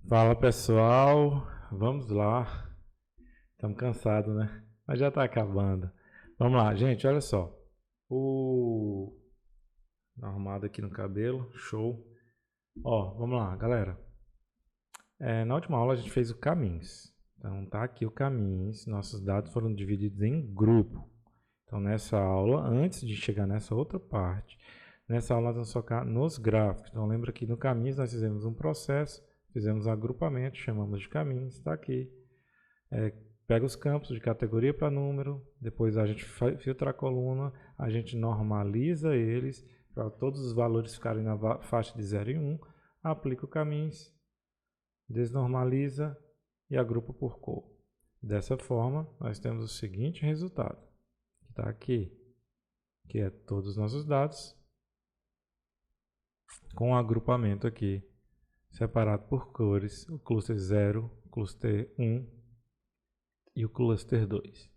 Fala pessoal, vamos lá. Estamos cansados, né? Mas já está acabando. Vamos lá, gente, olha só. O arrumado aqui no cabelo, show. Ó, vamos lá, galera. Na última aula a gente fez o caminhos. Então tá aqui o caminhos. Nossos dados foram divididos em grupo. Então nessa aula, antes de chegar nessa outra parte, nessa aula nós vamos focar nos gráficos. Então lembra que no caminhos nós fizemos um processo, fizemos agrupamento, chamamos de caminhos, está aqui. Pega os campos de categoria para número, depois a gente filtra a coluna, a gente normaliza eles para todos os valores ficarem na faixa de 0 e 1, aplica o caminhos, desnormaliza e agrupa por cor. Dessa forma, nós temos o seguinte resultado, que está aqui, que é todos os nossos dados, com um agrupamento aqui, separado por cores, o cluster 0, o cluster 1 e o cluster 2.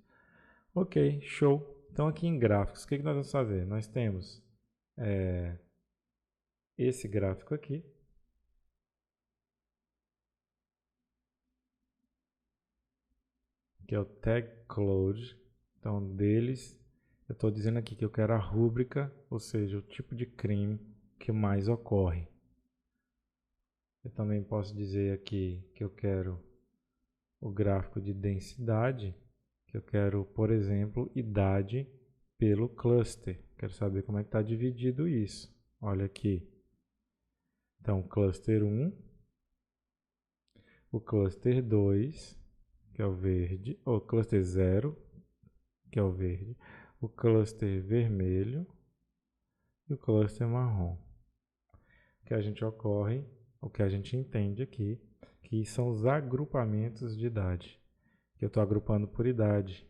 Ok, show. Então aqui em gráficos, o que nós vamos fazer? Nós temos esse gráfico aqui, que é o tag close. Então deles, eu estou dizendo aqui que eu quero a rúbrica, ou seja, o tipo de crime que mais ocorre. Eu também posso dizer aqui que eu quero o gráfico de densidade, que eu quero, por exemplo, idade pelo cluster. Quero saber como é que está dividido isso. Olha aqui. Então, cluster 1, o cluster 2, que é o verde, ou cluster 0, que é o verde, o cluster vermelho e o cluster marrom. O que a gente ocorre, o que a gente entende aqui, que são os agrupamentos de idade. Que eu estou agrupando por idade,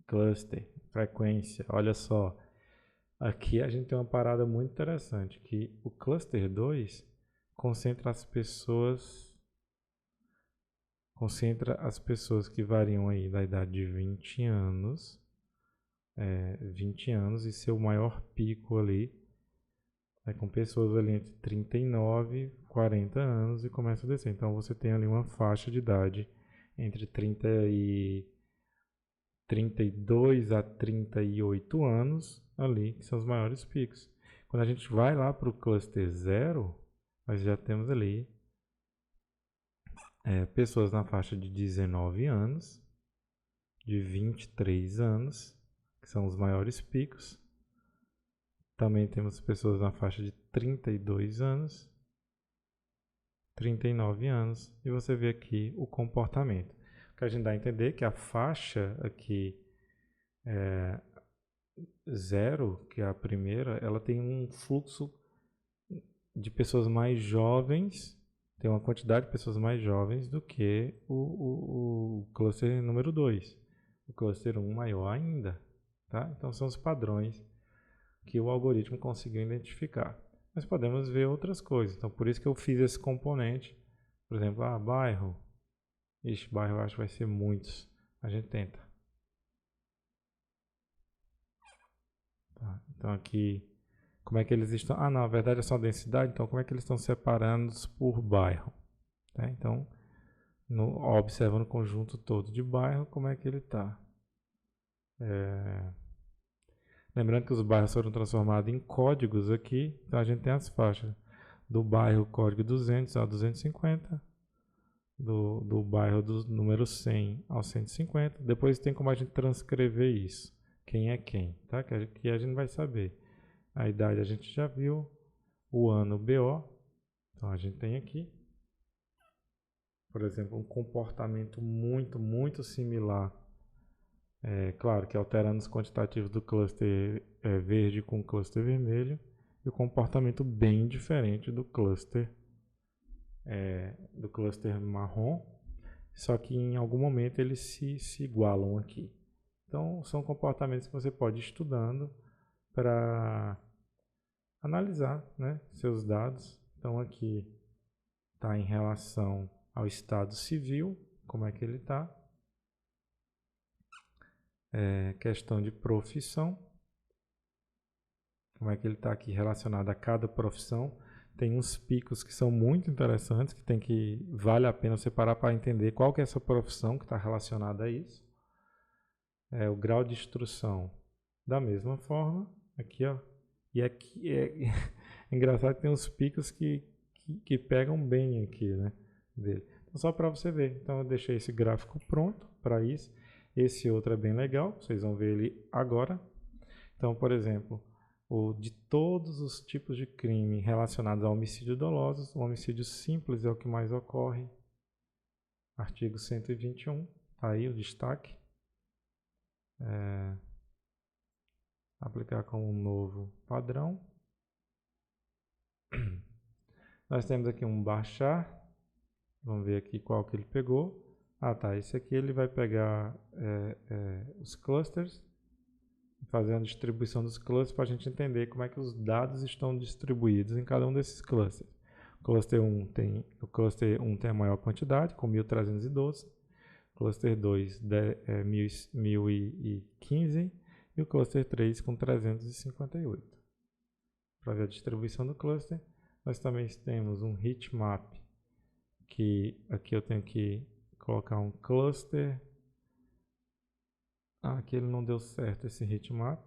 cluster, frequência. Olha só, aqui a gente tem uma parada muito interessante, que o cluster 2 concentra as pessoas que variam aí da idade de 20 anos, 20 anos e seu maior pico ali com pessoas ali entre 39 e 40 anos e começa a descer. Então você tem ali uma faixa de idade entre 32 a 38 anos ali, que são os maiores picos. Quando a gente vai lá para o cluster 0, nós já temos ali pessoas na faixa de 19 anos, de 23 anos, que são os maiores picos. Também temos pessoas na faixa de 32 anos, 39 anos, e você vê aqui o comportamento. O que a gente dá a entender é que a faixa aqui 0, que é a primeira, ela tem um fluxo de pessoas mais jovens, tem uma quantidade de pessoas mais jovens do que o cluster número 2. O cluster 1 maior ainda. Tá? Então são os padrões que o algoritmo conseguiu identificar. Mas podemos ver outras coisas. Então por isso que eu fiz esse componente. Por exemplo, bairro. Ixi, bairro eu acho que vai ser muitos. A gente tenta. Tá, então aqui, como é que eles estão? Não, na verdade é só densidade. Então como é que eles estão separados por bairro? Tá? Então, observando o conjunto todo de bairro, como é que ele está. Lembrando que os bairros foram transformados em códigos aqui, então a gente tem as faixas do bairro código 200 ao 250, do bairro do número 100 ao 150. Depois tem como a gente transcrever isso, quem é quem, tá? Que a gente vai saber. A idade a gente já viu, o ano BO, então a gente tem aqui, por exemplo, um comportamento muito similar. Claro que alterando os quantitativos do cluster verde com o cluster vermelho e o comportamento bem diferente do cluster marrom, só que em algum momento eles se igualam aqui. Então são comportamentos que você pode ir estudando para analisar, né, seus dados. Então aqui está em relação ao estado civil, como é que ele está. Questão de profissão, como é que ele está aqui relacionado a cada profissão. tem uns picos que são muito interessantes, vale a pena você parar para entender qual que é essa profissão que está relacionada a isso. O grau de instrução da mesma forma, aqui ó, e aqui é engraçado que tem uns picos que pegam bem aqui, né, dele. Então, só para você ver. Então eu deixei esse gráfico pronto para isso. Esse outro é bem legal, vocês vão ver ele agora. Então, por exemplo, de todos os tipos de crime relacionados a homicídio doloso, o homicídio simples é o que mais ocorre. Artigo 121, tá aí o destaque. Aplicar como um novo padrão. Nós temos aqui um baixar. Vamos ver aqui qual que ele pegou. Tá, esse aqui ele vai pegar os clusters, fazer a distribuição dos clusters para a gente entender como é que os dados estão distribuídos em cada um desses clusters. O cluster 1 tem a maior quantidade, com 1312. O cluster 2 é 1015 e o cluster 3 com 358. Para ver a distribuição do cluster, nós também temos um heatmap, que aqui eu tenho que colocar um cluster. Aqui ele não deu certo esse heatmap,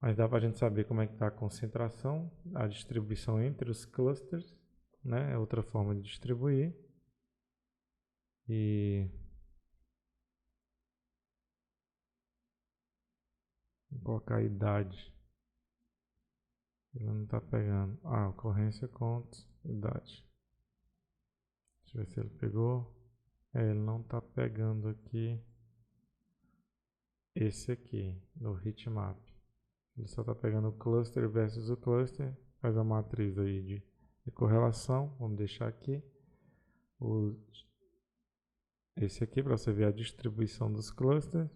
mas dá para a gente saber como é que está a concentração, a distribuição entre os clusters, né? É outra forma de distribuir. E vou colocar a idade. Ele não está pegando. Ocorrência contra idade. Deixa eu ver se ele pegou. Ele não está pegando aqui. Esse aqui, no heatmap. Ele só está pegando o cluster versus o cluster. Faz a matriz aí de correlação. Vamos deixar aqui. Esse aqui para você ver a distribuição dos clusters.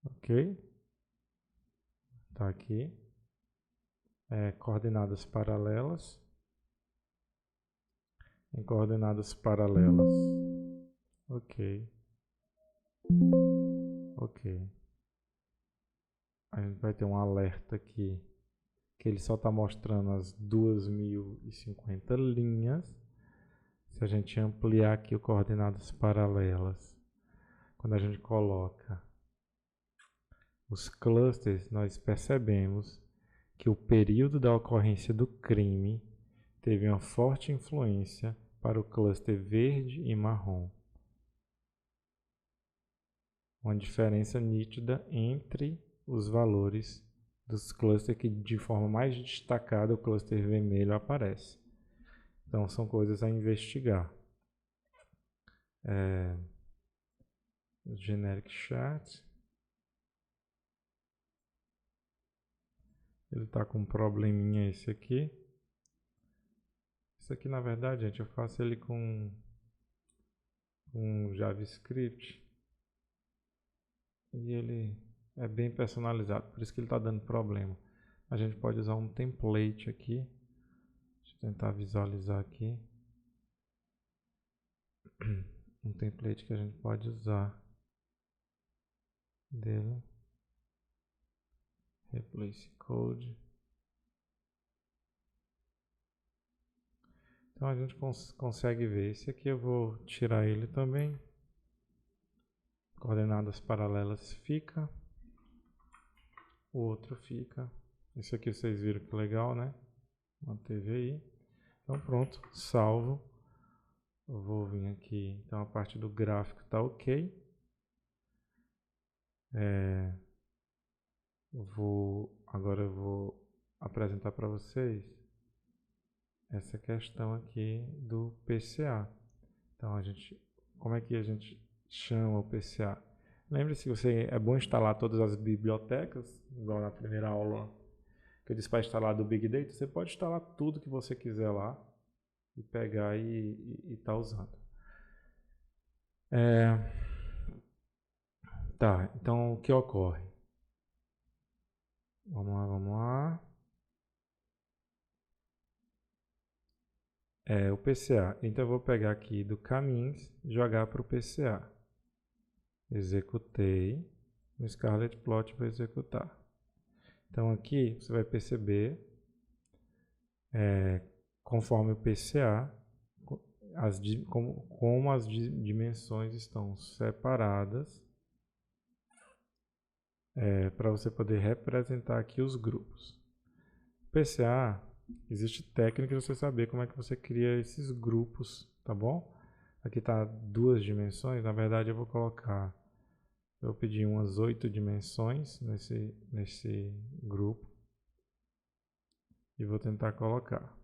Ok. Está aqui. Coordenadas paralelas. Em coordenadas paralelas. Ok. A gente vai ter um alerta aqui, que ele só está mostrando as 2050 linhas. Se a gente ampliar aqui o coordenadas paralelas, quando a gente coloca os clusters, nós percebemos que o período da ocorrência do crime teve uma forte influência para o cluster verde e marrom. Uma diferença nítida entre os valores dos clusters, que de forma mais destacada o cluster vermelho aparece. Então são coisas a investigar. Generic chart. Ele está com um probleminha esse aqui. Isso aqui na verdade, gente, eu faço ele com JavaScript. E ele é bem personalizado, por isso que ele está dando problema. A gente pode usar um template aqui. Deixa eu tentar visualizar aqui. Um template que a gente pode usar dele. Replace code. Então a gente consegue ver. Esse aqui eu vou tirar ele também. Coordenadas paralelas fica. O outro fica. Esse aqui vocês viram que legal, né? Manteve aí. Então pronto, salvo. Eu vou vir aqui. Então a parte do gráfico está ok. Agora eu vou apresentar para vocês essa questão aqui do PCA. Então como é que a gente chama o PCA? Lembre-se que é bom instalar todas as bibliotecas, igual na primeira aula que eu disse para instalar do Big Data. Você pode instalar tudo que você quiser lá e pegar e tá usando. Tá, então o que ocorre? Vamos lá. O PCA. Então eu vou pegar aqui do caminhos e jogar para o PCA. Executei. No Scarlet Plot vou executar. Então aqui você vai perceber conforme o PCA, como as dimensões estão separadas, para você poder representar aqui os grupos. PCA, existe técnica de você saber como é que você cria esses grupos, tá bom? Aqui está 2 dimensões, na verdade eu vou pedir umas 8 dimensões nesse grupo e vou tentar colocar.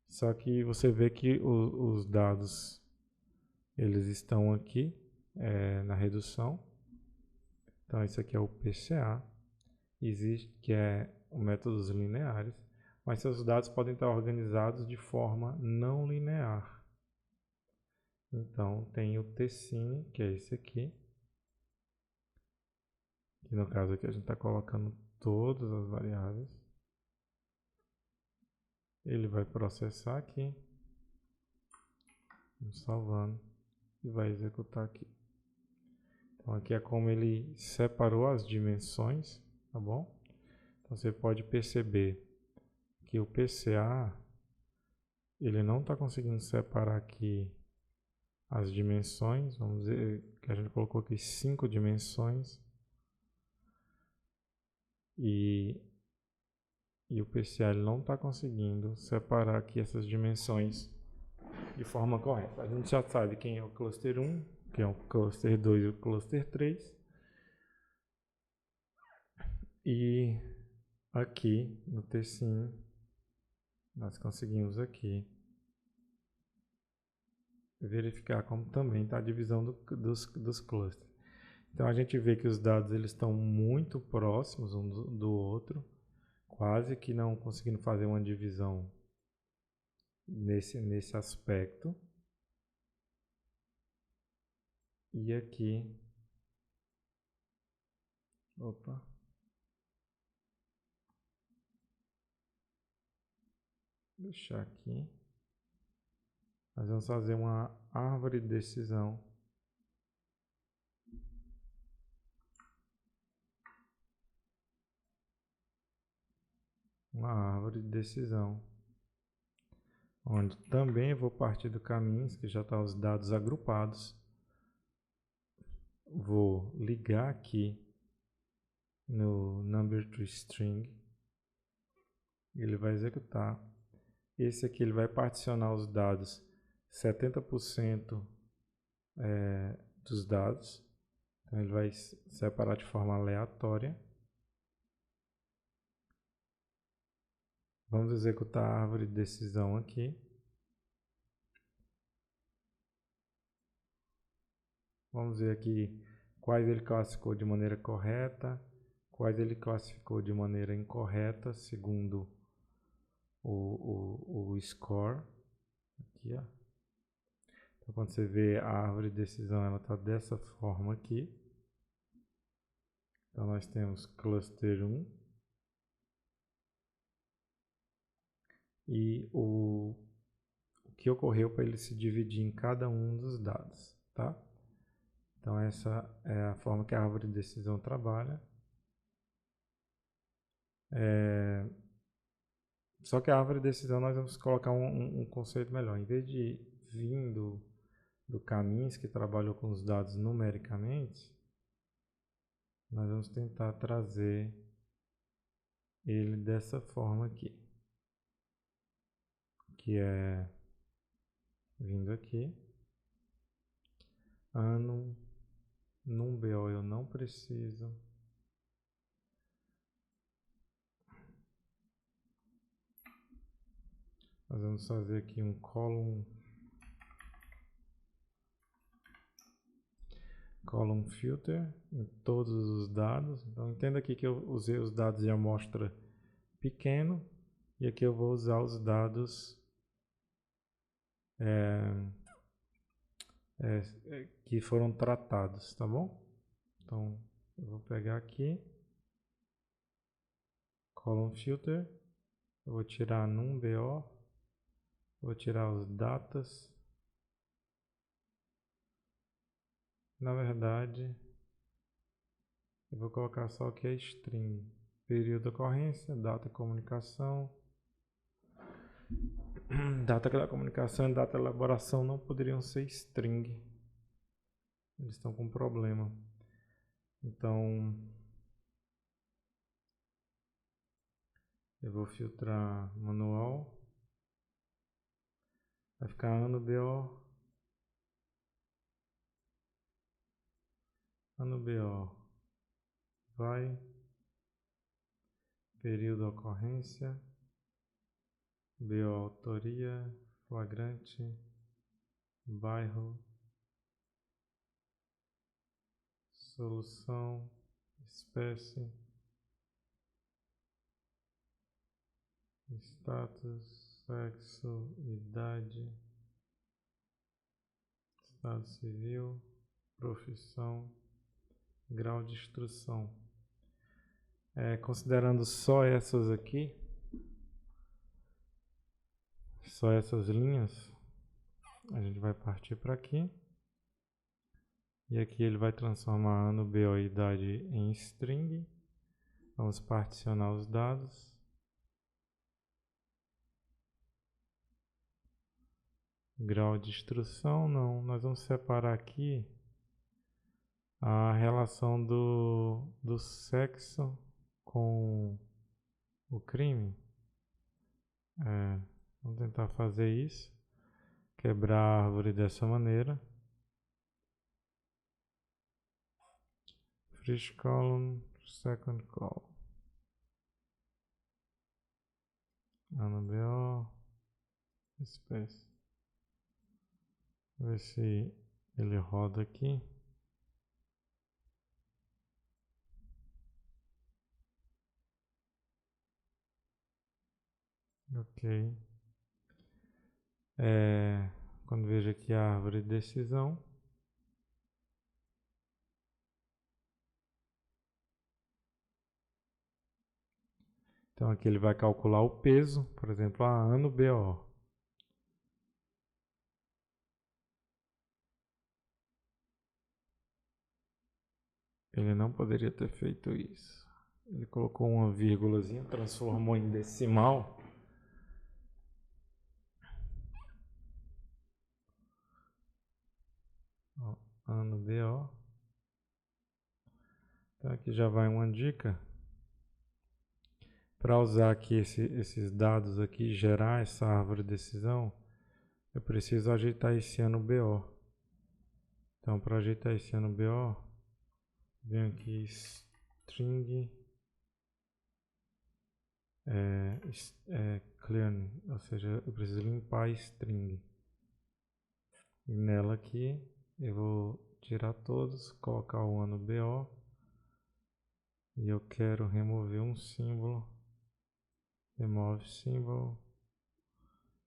Só que você vê que os dados, eles estão aqui na redução. Então isso aqui é o PCA, existe que é o métodos lineares, mas seus dados podem estar organizados de forma não linear. Então tem o tcine, que é esse aqui, que no caso aqui a gente está colocando todas as variáveis. Ele vai processar aqui, salvando, e vai executar aqui. Então aqui é como ele separou as dimensões, tá bom? Então você pode perceber que o PCA, ele não está conseguindo separar aqui as dimensões. Vamos dizer que a gente colocou aqui 5 dimensões. E o PCA ele não está conseguindo separar aqui essas dimensões de forma correta. A gente já sabe quem é o cluster 1, quem é o cluster 2 e o cluster 3. E aqui no tcine nós conseguimos aqui verificar como também está a divisão dos clusters. Então a gente vê que os dados eles estão muito próximos um do outro, quase que não conseguindo fazer uma divisão nesse aspecto. E aqui, deixar aqui, nós vamos fazer uma árvore de decisão. Uma árvore de decisão, onde também vou partir do caminhos, que já estão os dados agrupados. Vou ligar aqui no number to string, ele vai executar. Esse aqui ele vai particionar os dados 70% dos dados, então ele vai separar de forma aleatória. Vamos executar a árvore de decisão aqui. Vamos ver aqui quais ele classificou de maneira correta, quais ele classificou de maneira incorreta, segundo o score. Aqui, ó. Então, quando você vê a árvore de decisão, ela está dessa forma aqui. Então, nós temos cluster 1. E o que ocorreu para ele se dividir em cada um dos dados, tá? Então essa é a forma que a árvore de decisão trabalha. Só que a árvore de decisão nós vamos colocar um conceito melhor. Em vez de vir do Caminhos, que trabalhou com os dados numericamente, nós vamos tentar trazer ele dessa forma aqui, que é vindo aqui, ano, num BO eu não preciso, nós vamos fazer aqui um column filter em todos os dados. Então entenda aqui que eu usei os dados de amostra pequeno e aqui eu vou usar os dados que foram tratados, tá bom? Então eu vou pegar aqui column filter, eu vou tirar num BO, vou tirar os datas. Na verdade, eu vou colocar só aqui a string, período de ocorrência, data e comunicação. Data da comunicação e data da elaboração não poderiam ser string. Eles estão com problema. Então, eu vou filtrar manual. Vai ficar ano BO. Ano BO. Vai. Período ocorrência. BO autoria. Flagrante. Bairro. Solução. Espécie. Status. Sexo. Idade. Estado civil. Profissão. Grau de instrução. Considerando só essas aqui, só essas linhas, a gente vai partir para aqui. E aqui ele vai transformar ano, BO e idade em string. Vamos particionar os dados. Grau de instrução, não. Nós vamos separar aqui a relação do sexo com o crime. Vamos tentar fazer isso. Quebrar a árvore dessa maneira. First column, second column. Ano BO, espécie. Ver se ele roda aqui. Ok. Quando vejo aqui a árvore de decisão. Então aqui ele vai calcular o peso, por exemplo, ano BO. Ele não poderia ter feito isso. Ele colocou uma vírgulazinha, transformou em decimal. Ano BO. Então aqui já vai uma dica. Para usar aqui esses dados aqui, gerar essa árvore de decisão, eu preciso ajeitar esse ano BO. Então, para ajeitar esse ano BO, venho aqui string clearing, ou seja, eu preciso limpar a string. E nela aqui, eu vou tirar todos, colocar o ano BO, e eu quero remover um símbolo. Remove symbol.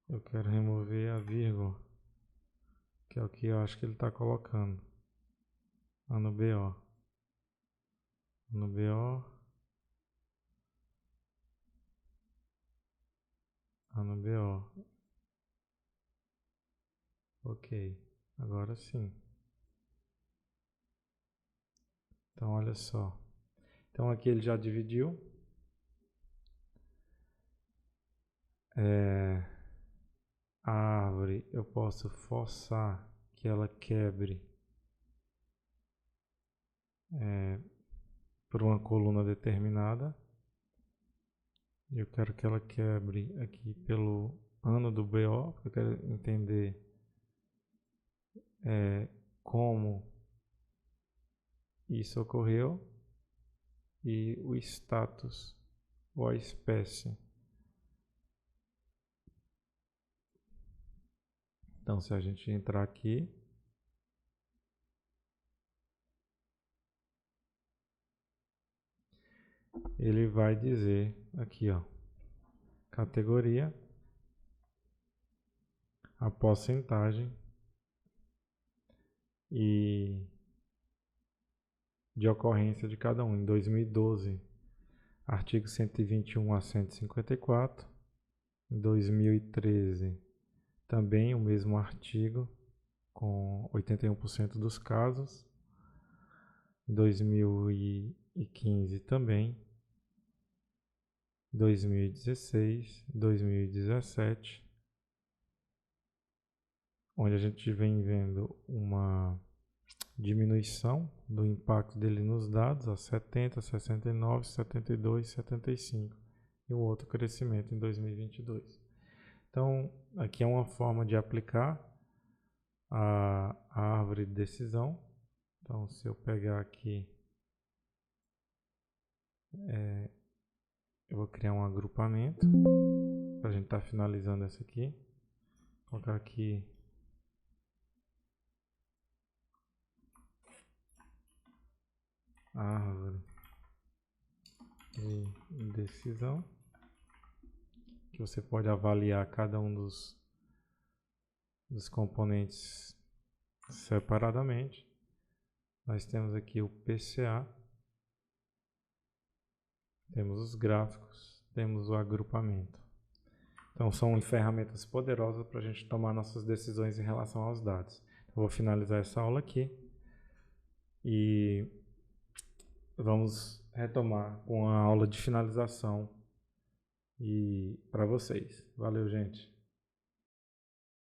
Eu quero remover a vírgula, que é o que eu acho que ele está colocando. Ano BO. Ano BO. Ano BO. Ok. Agora sim. Então, olha só. Então, aqui ele já dividiu. A árvore, eu posso forçar que ela quebre por uma coluna determinada. Eu quero que ela quebre aqui pelo ano do BO, porque eu quero entender como isso ocorreu, e o status ou a espécie. Então, se a gente entrar aqui, ele vai dizer aqui, ó, categoria, a porcentagem e de ocorrência de cada um. Em 2012, artigo 121 a 154. Em 2013, também o mesmo artigo, com 81% dos casos. Em 2015 também. 2016, 2017, onde a gente vem vendo uma diminuição do impacto dele nos dados a 70, 69, 72, 75 e um outro crescimento em 2022. Então, aqui é uma forma de aplicar a árvore de decisão. Então, se eu pegar aqui, eu vou criar um agrupamento para a gente estar finalizando essa aqui. Vou colocar aqui árvore de decisão, que você pode avaliar cada um dos componentes separadamente. Nós temos aqui o PCA, temos os gráficos, temos o agrupamento. Então são ferramentas poderosas para a gente tomar nossas decisões em relação aos dados. Eu vou finalizar essa aula aqui e vamos retomar com a aula de finalização e para vocês. Valeu, gente!